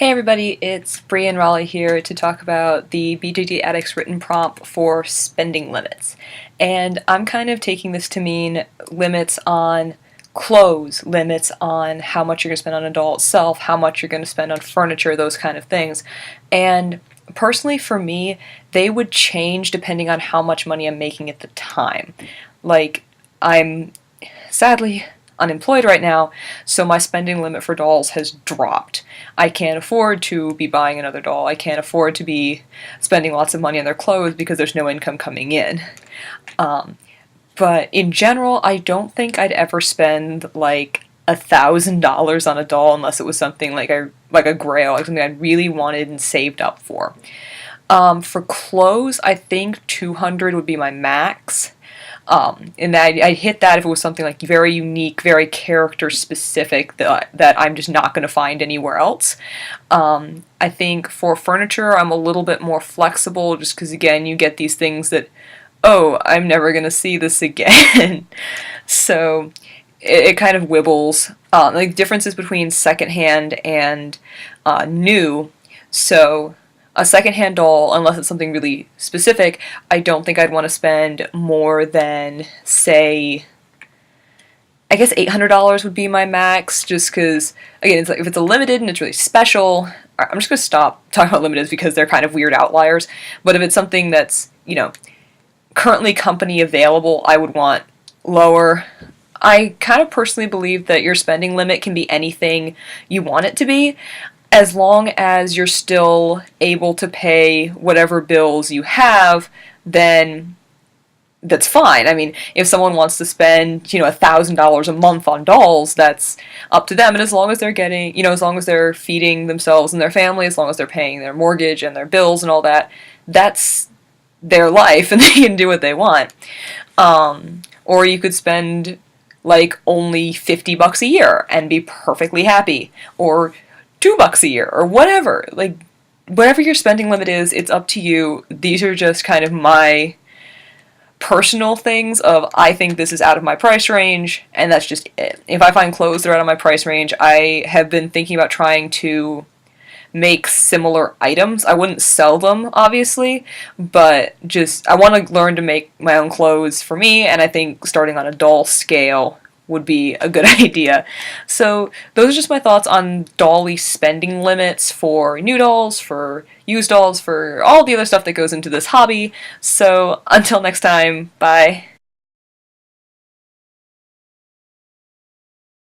Hey everybody, it's Bree and Raleigh here to talk about the BJD Addicts written prompt for spending limits. And I'm kind of taking this to mean limits on clothes, limits on how much you're going to spend on adult itself, how much you're going to spend on furniture, those kind of things. And personally for me, they would change depending on how much money I'm making at the time. Like, I'm sadly unemployed right now, so my spending limit for dolls has dropped. I can't afford to be buying another doll. I can't afford to be spending lots of money on their clothes because there's no income coming in. But in general, I don't think I'd ever spend like $1,000 on a doll unless it was something like a grail, like something I really wanted and saved up for. For clothes, I think 200 would be my max. And I'd hit that if it was something like very unique, very character specific that I'm just not going to find anywhere else. I think for furniture, I'm a little bit more flexible just because, again, you get these things that, oh, I'm never going to see this again. So it kind of wibbles. Like differences between secondhand and new. So a secondhand doll, unless it's something really specific, I don't think I'd want to spend more than, say, I guess $800 would be my max, just because, again, it's like if it's a limited and it's really special, I'm just going to stop talking about limiteds because they're kind of weird outliers, but if it's something that's, currently company available, I would want lower. I kind of personally believe that your spending limit can be anything you want it to be, as long as you're still able to pay whatever bills you have, then that's fine. I mean, if someone wants to spend, $1,000 a month on dolls, that's up to them. And as long as they're getting, as long as they're feeding themselves and their family, as long as they're paying their mortgage and their bills and all that, that's their life and they can do what they want. Or you could spend like only $50 a year and be perfectly happy. Or $2 a year or whatever. Like, whatever your spending limit is, it's up to you. These are just kind of my personal things of I think this is out of my price range, and that's just it. If I find clothes that are out of my price range, I have been thinking about trying to make similar items. I wouldn't sell them, obviously, but just I want to learn to make my own clothes for me, and I think starting on a doll scale would be a good idea. So those are just my thoughts on dolly spending limits for new dolls, for used dolls, for all the other stuff that goes into this hobby. So until next time, bye.